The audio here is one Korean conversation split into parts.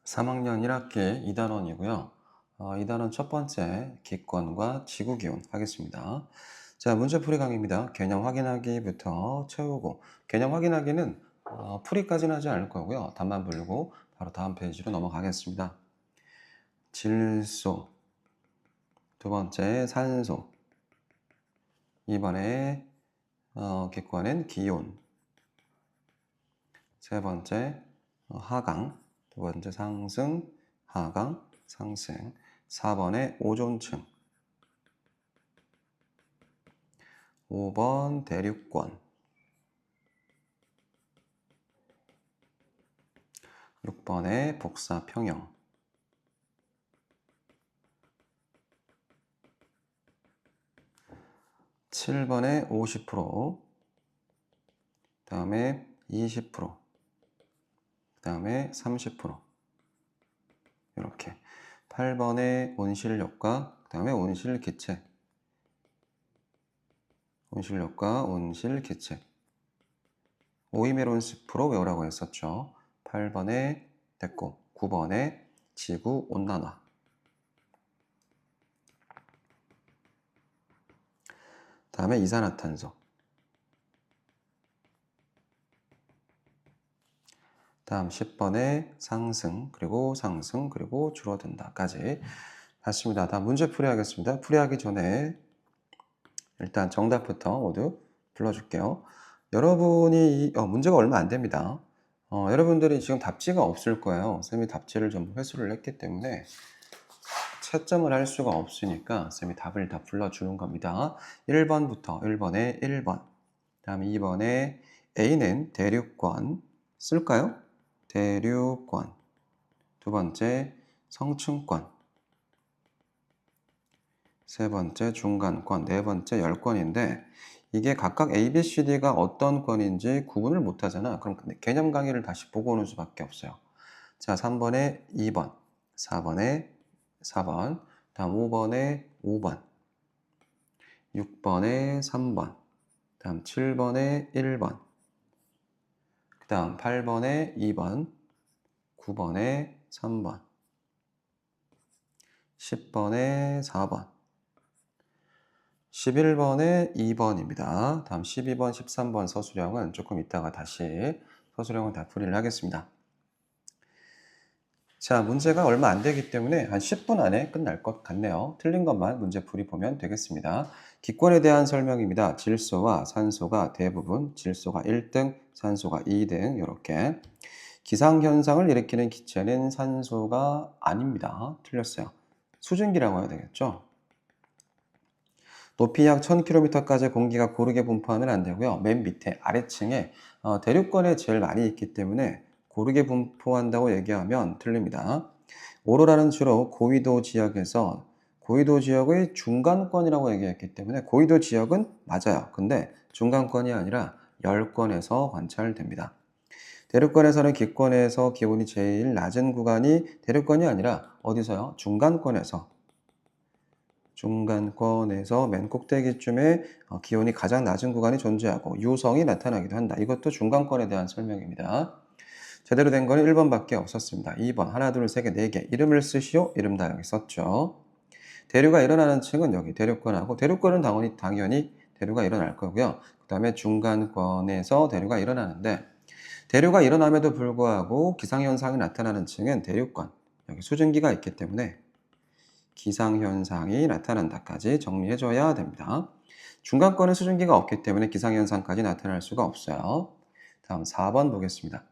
3학년 1학기 2단원이고요. 2단원 첫 번째 기권과 지구기온 하겠습니다. 자, 문제풀이 강의입니다. 개념 확인하기부터 채우고, 개념 확인하기는 풀이까지는 하지 않을 거고요. 답만 부르고 바로 다음 페이지로 넘어가겠습니다. 질소, 두 번째 산소, 이번에 기권은 기온, 세 번째 하강, 두 번째 상승, 하강, 상승, 4번에 오존층, 5번 대륙권, 6번에 복사평형, 7번에 50%, 그 다음에 20%, 그 다음에 30%, 이렇게 8번에 온실효과, 그 다음에 온실기체, 온실효과, 온실기체, 오이메론스프로 외우라고 했었죠. 8번에 됐고 9번에 지구온난화, 다음에 이산화탄소, 다음 10번에 상승, 그리고 상승, 그리고 줄어든다까지 봤습니다. 다음 문제 풀이하겠습니다. 풀이하기 전에 일단 정답부터 모두 불러줄게요. 여러분이 문제가 얼마 안 됩니다. 여러분들이 지금 답지가 없을 거예요. 쌤이 답지를 전부 회수를 했기 때문에 채점을 할 수가 없으니까 쌤이 답을 다 불러주는 겁니다. 1번부터 1번에 1번, 다음에 2번에 A는 대륙권 쓸까요? 대륙권, 두 번째 성층권, 세 번째 중간권, 네 번째 열권인데 이게 각각 A, B, C, D가 어떤 권인지 구분을 못 하잖아. 그럼 개념 강의를 다시 보고 오는 수밖에 없어요. 자, 3번에 2번, 4번에 4번, 다음 5번에 5번, 6번에 3번, 다음 7번에 1번, 그 다음 8번에 2번, 9번에 3번, 10번에 4번, 11번에 2번입니다. 다음 12번, 13번 서술형은 조금 이따가 다시 서술형을 다 풀이를 하겠습니다. 자, 문제가 얼마 안 되기 때문에 한 10분 안에 끝날 것 같네요. 틀린 것만 문제 풀이 보면 되겠습니다. 기권에 대한 설명입니다. 질소와 산소가 대부분, 질소가 1등, 산소가 2등 이렇게. 기상현상을 일으키는 기체는 산소가 아닙니다. 틀렸어요. 수증기라고 해야 되겠죠. 높이 약 1000km까지 공기가 고르게 분포하면 안 되고요. 맨 밑에 아래층에 대륙권에 제일 많이 있기 때문에 고르게 분포한다고 얘기하면 틀립니다. 오로라는 주로 고위도 지역에서 고위도 지역의 중간권이라고 얘기했기 때문에 고위도 지역은 맞아요. 근데 중간권이 아니라 열권에서 관찰됩니다. 대륙권에서는 기권에서 기온이 제일 낮은 구간이 대륙권이 아니라 어디서요? 중간권에서 맨 꼭대기쯤에 기온이 가장 낮은 구간이 존재하고 유성이 나타나기도 한다. 이것도 중간권에 대한 설명입니다. 제대로 된 거는 1번밖에 없었습니다. 2번 하나 둘 세 개 네 개 이름을 쓰시오. 이름 다 여기 썼죠. 대류가 일어나는 층은 여기 대륙권하고 대륙권은 당연히 대류가 일어날 거고요. 그 다음에 중간권에서 대류가 일어나는데 대류가 일어남에도 불구하고 기상현상이 나타나는 층은 대륙권. 여기 수증기가 있기 때문에 기상현상이 나타난다까지 정리해줘야 됩니다. 중간권은 수증기가 없기 때문에 기상현상까지 나타날 수가 없어요. 다음 4번 보겠습니다.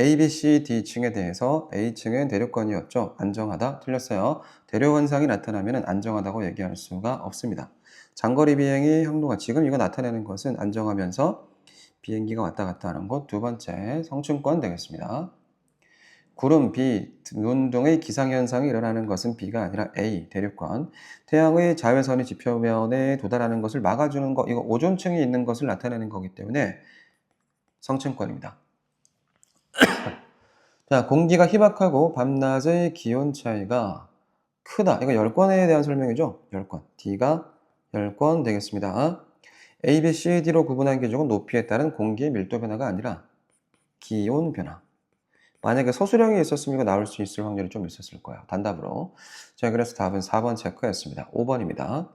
A, B, C, D층에 대해서 A층은 대륙권이었죠. 안정하다. 틀렸어요. 대류현상이 나타나면 안정하다고 얘기할 수가 없습니다. 장거리 비행이 항로가 지금 이거 나타내는 것은 안정하면서 비행기가 왔다 갔다 하는 곳 두 번째 성층권 되겠습니다. 구름, 비, 눈 등의 기상현상이 일어나는 것은 B가 아니라 A, 대륙권. 태양의 자외선이 지표면에 도달하는 것을 막아주는 것, 이거 오존층이 있는 것을 나타내는 거기 때문에 성층권입니다. 자, 공기가 희박하고 밤낮의 기온 차이가 크다. 이거 열권에 대한 설명이죠. 열권. D가 열권 되겠습니다. A, B, C, D로 구분한 기준은 높이에 따른 공기의 밀도 변화가 아니라 기온 변화. 만약에 소수령이 있었으면 이거 나올 수 있을 확률이 좀 있었을 거예요. 단답으로. 자, 그래서 답은 4번 체크였습니다. 5번입니다.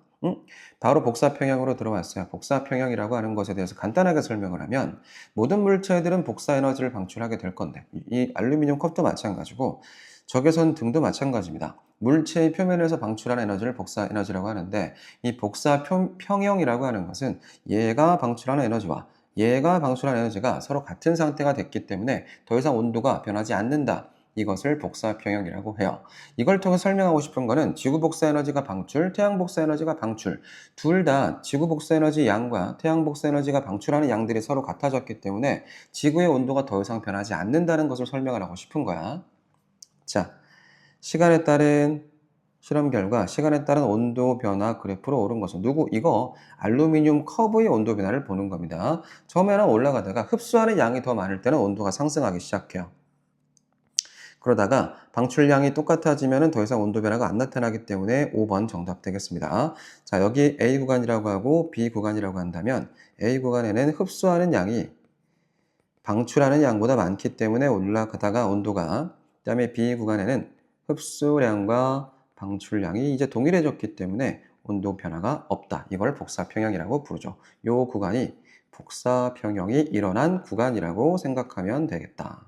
바로 복사평형으로 들어왔어요. 복사평형이라고 하는 것에 대해서 간단하게 설명을 하면 모든 물체들은 복사 에너지를 방출하게 될 건데 이 알루미늄 컵도 마찬가지고 적외선 등도 마찬가지입니다. 물체의 표면에서 방출하는 에너지를 복사 에너지라고 하는데 이 복사 평형이라고 하는 것은 얘가 방출하는 에너지와 얘가 방출하는 에너지가 서로 같은 상태가 됐기 때문에 더 이상 온도가 변하지 않는다. 이것을 복사 평형이라고 해요. 이걸 통해 설명하고 싶은 거는 지구 복사 에너지가 방출, 태양 복사 에너지가 방출. 둘 다 지구 복사 에너지 양과 태양 복사 에너지가 방출하는 양들이 서로 같아졌기 때문에 지구의 온도가 더 이상 변하지 않는다는 것을 설명을 하고 싶은 거야. 자, 시간에 따른 실험 결과 시간에 따른 온도 변화 그래프로 오른 것은 누구? 이거 알루미늄 컵의 온도 변화를 보는 겁니다. 처음에는 올라가다가 흡수하는 양이 더 많을 때는 온도가 상승하기 시작해요. 그러다가 방출량이 똑같아지면 더 이상 온도 변화가 안 나타나기 때문에 5번 정답 되겠습니다. 자, 여기 A 구간이라고 하고 B 구간이라고 한다면 A 구간에는 흡수하는 양이 방출하는 양보다 많기 때문에 올라가다가 온도가, 그다음에 B 구간에는 흡수량과 방출량이 이제 동일해졌기 때문에 온도 변화가 없다. 이걸 복사평형이라고 부르죠. 이 구간이 복사평형이 일어난 구간이라고 생각하면 되겠다.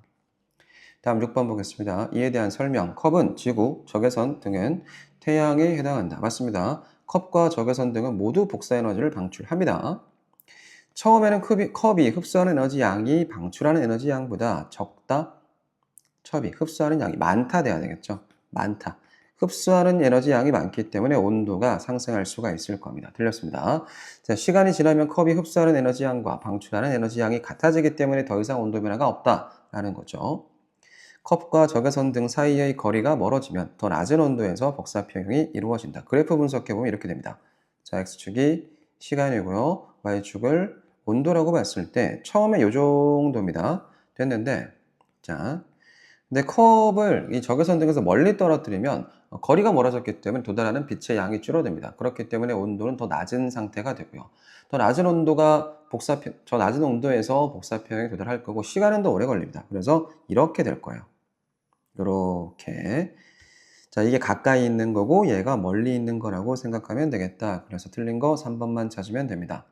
다음 6번 보겠습니다. 이에 대한 설명. 컵은 지구, 적외선 등은 태양에 해당한다. 맞습니다. 컵과 적외선 등은 모두 복사 에너지를 방출합니다. 처음에는 컵이 흡수하는 에너지 양이 방출하는 에너지 양보다 적다. 컵이 흡수하는 양이 많다 돼야 되겠죠. 많다. 흡수하는 에너지 양이 많기 때문에 온도가 상승할 수가 있을 겁니다. 틀렸습니다. 자, 시간이 지나면 컵이 흡수하는 에너지 양과 방출하는 에너지 양이 같아지기 때문에 더 이상 온도 변화가 없다라는 거죠. 컵과 적외선 등 사이의 거리가 멀어지면 더 낮은 온도에서 복사평형이 이루어진다. 그래프 분석해보면 이렇게 됩니다. 자, X축이 시간이고요. Y축을 온도라고 봤을 때 처음에 이 정도입니다. 됐는데, 자, 근데 컵을 이 적외선 등에서 멀리 떨어뜨리면 거리가 멀어졌기 때문에 도달하는 빛의 양이 줄어듭니다. 그렇기 때문에 온도는 더 낮은 상태가 되고요. 더 낮은 온도가 더 낮은 온도에서 복사평형에 도달할 거고 시간은 더 오래 걸립니다. 그래서 이렇게 될 거예요. 이렇게. 자, 이게 가까이 있는 거고 얘가 멀리 있는 거라고 생각하면 되겠다. 그래서 틀린 거 3번만 찾으면 됩니다.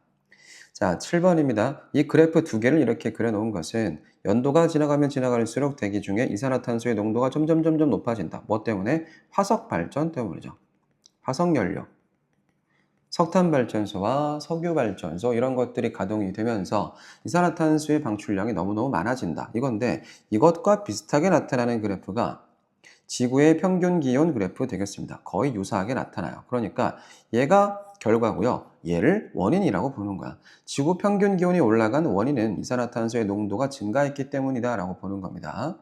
자, 7번입니다. 이 그래프 두 개를 이렇게 그려놓은 것은 연도가 지나가면 지나갈수록 대기 중에 이산화탄소의 농도가 점점 높아진다. 뭐 때문에? 화석 발전 때문이죠. 화석 연료. 석탄 발전소와 석유 발전소 이런 것들이 가동이 되면서 이산화탄소의 방출량이 너무너무 많아진다. 이건데 이것과 비슷하게 나타나는 그래프가 지구의 평균 기온 그래프 되겠습니다. 거의 유사하게 나타나요. 그러니까 얘가 결과고요. 얘를 원인이라고 보는 거야. 지구 평균 기온이 올라간 원인은 이산화탄소의 농도가 증가했기 때문이다 라고 보는 겁니다.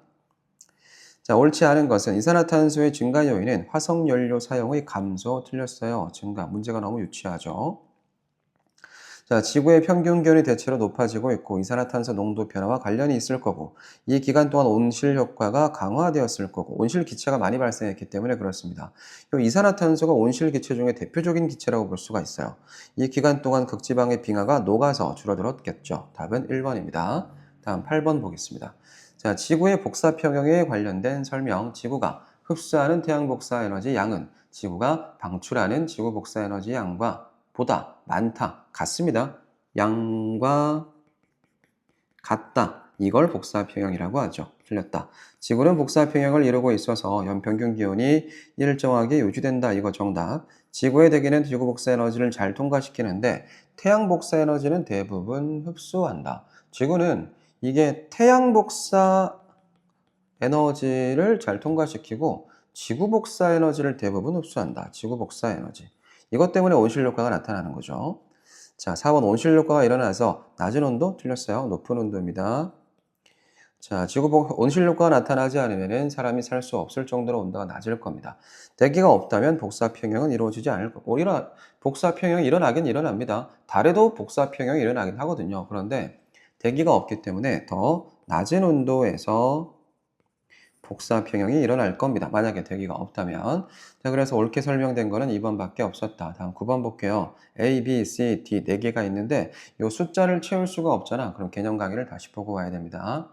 자, 옳지 않은 것은 이산화탄소의 증가 요인은 화석연료 사용의 감소. 틀렸어요. 증가. 문제가 너무 유치하죠. 자, 지구의 평균 기온이 대체로 높아지고 있고 이산화탄소 농도 변화와 관련이 있을 거고 이 기간 동안 온실 효과가 강화되었을 거고 온실 기체가 많이 발생했기 때문에 그렇습니다. 이 이산화탄소가 온실 기체 중에 대표적인 기체라고 볼 수가 있어요. 이 기간 동안 극지방의 빙하가 녹아서 줄어들었겠죠. 답은 1번입니다. 다음 8번 보겠습니다. 자, 지구의 복사평형에 관련된 설명. 지구가 흡수하는 태양 복사 에너지 양은 지구가 방출하는 지구 복사 에너지 양과 보다 많다. 같습니다. 양과 같다. 이걸 복사평형이라고 하죠. 틀렸다. 지구는 복사평형을 이루고 있어서 연평균 기온이 일정하게 유지된다. 이거 정답. 지구의 대기는 지구 복사 에너지를 잘 통과시키는데 태양 복사 에너지는 대부분 흡수한다. 지구는 이게 태양 복사 에너지를 잘 통과시키고 지구 복사 에너지를 대부분 흡수한다. 지구 복사 에너지. 이것 때문에 온실 효과가 나타나는 거죠. 자, 4번 온실 효과가 일어나서 낮은 온도? 틀렸어요. 높은 온도입니다. 자, 온실 효과가 나타나지 않으면 사람이 살 수 없을 정도로 온도가 낮을 겁니다. 대기가 없다면 복사평형은 이루어지지 않을 거고, 복사평형이 일어나긴 일어납니다. 달에도 복사평형이 일어나긴 하거든요. 그런데 대기가 없기 때문에 더 낮은 온도에서 복사평형이 일어날 겁니다. 만약에 대기가 없다면. 자, 그래서 옳게 설명된 거는 2번밖에 없었다. 다음 9번 볼게요. A, B, C, D 4개가 있는데 이 숫자를 채울 수가 없잖아. 그럼 개념 강의를 다시 보고 와야 됩니다.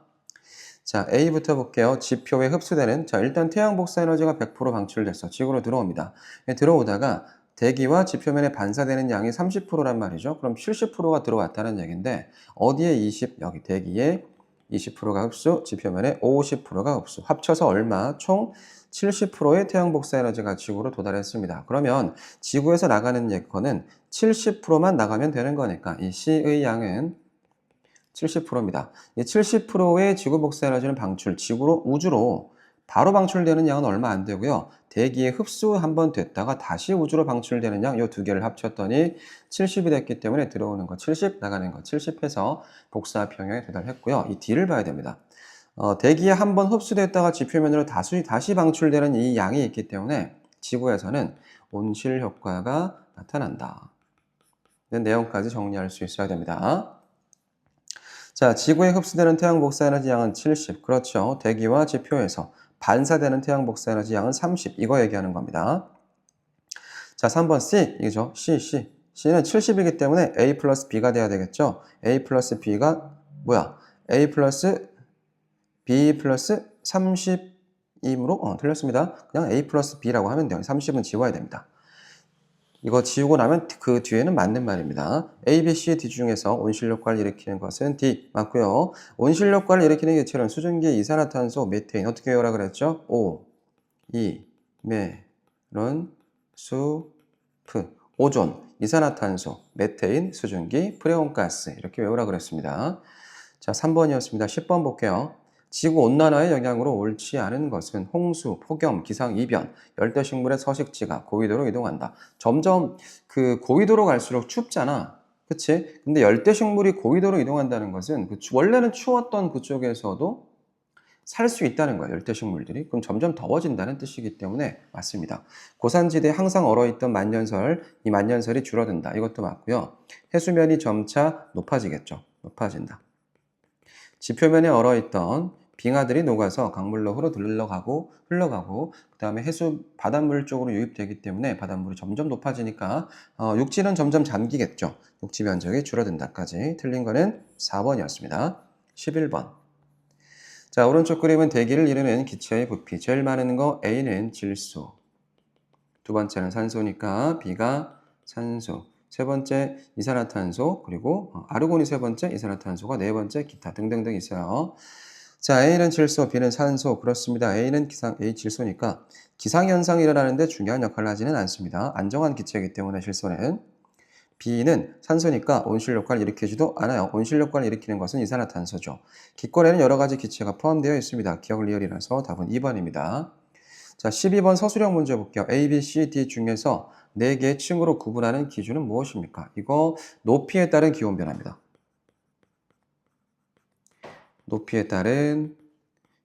자, A부터 볼게요. 지표에 흡수되는, 자, 일단 태양 복사 에너지가 100% 방출됐어. 지구로 들어옵니다. 들어오다가 대기와 지표면에 반사되는 양이 30%란 말이죠. 그럼 70%가 들어왔다는 얘기인데, 어디에 20, 여기 대기에 20%가 흡수, 지표면에 50%가 흡수. 합쳐서 얼마? 총 70%의 태양 복사 에너지가 지구로 도달했습니다. 그러면 지구에서 나가는 예컨은 70%만 나가면 되는 거니까 이 C의 양은 70%입니다. 이 70%의 지구 복사 에너지는 방출, 지구로, 우주로 바로 방출되는 양은 얼마 안 되고요. 대기에 흡수 한번 됐다가 다시 우주로 방출되는 양, 이 두 개를 합쳤더니 70이 됐기 때문에 들어오는 거 70, 나가는 거 70 해서 복사 평형에 도달했고요. 이 D를 봐야 됩니다. 대기에 한번 흡수됐다가 지표면으로 다시 방출되는 이 양이 있기 때문에 지구에서는 온실 효과가 나타난다. 이런 내용까지 정리할 수 있어야 됩니다. 자, 지구에 흡수되는 태양 복사 에너지 양은 70. 그렇죠. 대기와 지표에서 반사되는 태양 복사 에너지 양은 30. 이거 얘기하는 겁니다. 자, 3번 C. 이죠. C. C는 70이기 때문에 A 플러스 B가 돼야 되겠죠. A 플러스 B가 뭐야? A 플러스 B 플러스 30이므로 틀렸습니다. 그냥 A 플러스 B라고 하면 돼요. 30은 지워야 됩니다. 이거 지우고 나면 그 뒤에는 맞는 말입니다. A, B, C, D 중에서 온실효과를 일으키는 것은 D 맞고요. 온실효과를 일으키는 기체는 수증기, 이산화탄소, 메테인 어떻게 외우라 그랬죠? O, E, 메론, 수, 프, 오존, 이산화탄소, 메테인, 수증기, 프레온가스 이렇게 외우라 그랬습니다. 자, 3번이었습니다. 10번 볼게요. 지구온난화의 영향으로 옳지 않은 것은 홍수, 폭염, 기상이변, 열대식물의 서식지가 고위도로 이동한다. 점점 그 고위도로 갈수록 춥잖아. 그치? 근데 열대식물이 고위도로 이동한다는 것은 원래는 추웠던 그쪽에서도 살 수 있다는 거예요. 열대식물들이. 그럼 점점 더워진다는 뜻이기 때문에 맞습니다. 고산지대에 항상 얼어있던 만년설, 이 만년설이 줄어든다. 이것도 맞고요. 해수면이 점차 높아지겠죠. 높아진다. 지표면에 얼어있던 빙하들이 녹아서 강물로 흘러가고 그 다음에 해수 바닷물 쪽으로 유입되기 때문에 바닷물이 점점 높아지니까 육지는 점점 잠기겠죠. 육지 면적이 줄어든다까지. 틀린 거는 4번이었습니다. 11번. 자, 오른쪽 그림은 대기를 이루는 기체의 부피. 제일 많은 거 A는 질소. 두 번째는 산소니까 B가 산소. 세 번째 이산화탄소, 그리고 아르곤이 세 번째, 이산화탄소가 네 번째, 기타 등등등 있어요. 자, A는 질소, B는 산소. 그렇습니다. A는 A 질소니까 기상현상이 일어나는데 중요한 역할을 하지는 않습니다. 안정한 기체이기 때문에 질소는. B는 산소니까 온실효과를 일으키지도 않아요. 온실효과를 일으키는 것은 이산화탄소죠. 기권에는 여러 가지 기체가 포함되어 있습니다. 기억 리얼이라서 답은 2번입니다. 자, 12번 서술형 문제 볼게요. A, B, C, D 중에서 4개의 층으로 구분하는 기준은 무엇입니까? 이거 높이에 따른 기온 변화입니다. 높이에 따른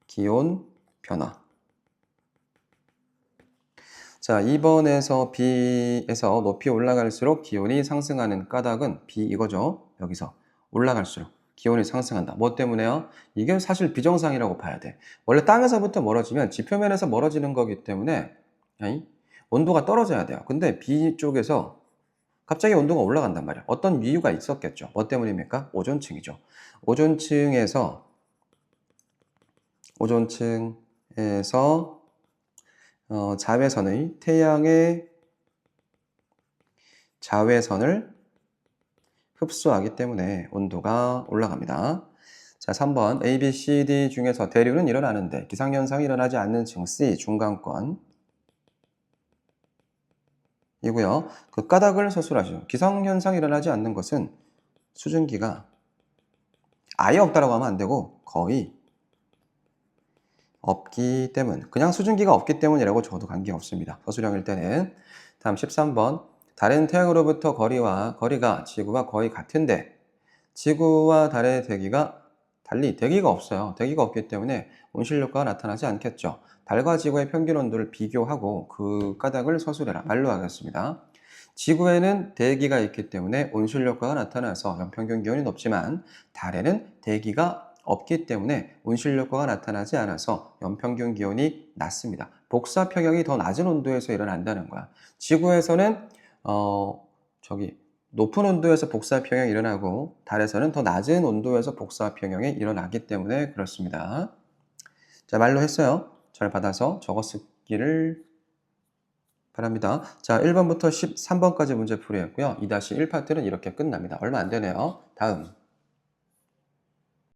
기온 변화. 자, 2번에서 B에서 높이 올라갈수록 기온이 상승하는 까닭은 B 이거죠. 여기서 올라갈수록 기온이 상승한다. 뭐 때문에요? 이게 사실 비정상이라고 봐야 돼. 원래 땅에서부터 멀어지면 지표면에서 멀어지는 거기 때문에 온도가 떨어져야 돼요. 근데 B 쪽에서 갑자기 온도가 올라간단 말이야. 어떤 이유가 있었겠죠. 뭐 때문입니까? 오존층이죠. 오존층에서 자외선의 태양의 자외선을 흡수하기 때문에 온도가 올라갑니다. 자, 3번 A, B, C, D 중에서 대류는 일어나는데 기상현상이 일어나지 않는 층 C 중간권 이고요. 그 까닭을 서술하죠. 기상현상이 일어나지 않는 것은 수증기가 아예 없다라고 하면 안 되고 거의 없기 때문. 그냥 수증기가 없기 때문이라고 줘도 관계없습니다. 서술형일 때는. 다음 13번. 달은 태양으로부터 거리가 지구와 거의 같은데 지구와 달의 대기가 달리 대기가 없어요. 대기가 없기 때문에 온실효과가 나타나지 않겠죠. 달과 지구의 평균 온도를 비교하고 그 까닭을 서술해라. 말로 하겠습니다. 지구에는 대기가 있기 때문에 온실효과가 나타나서 연평균 기온이 높지만 달에는 대기가 없기 때문에 온실효과가 나타나지 않아서 연평균 기온이 낮습니다. 복사 평형이 더 낮은 온도에서 일어난다는 거야. 지구에서는 높은 온도에서 복사 평형이 일어나고 달에서는 더 낮은 온도에서 복사 평형이 일어나기 때문에 그렇습니다. 자, 말로 했어요. 잘 받아서 적어 쓰기를 바랍니다. 자, 1번부터 13번까지 문제 풀이했고요. 2-1 파트는 이렇게 끝납니다. 얼마 안 되네요. 다음.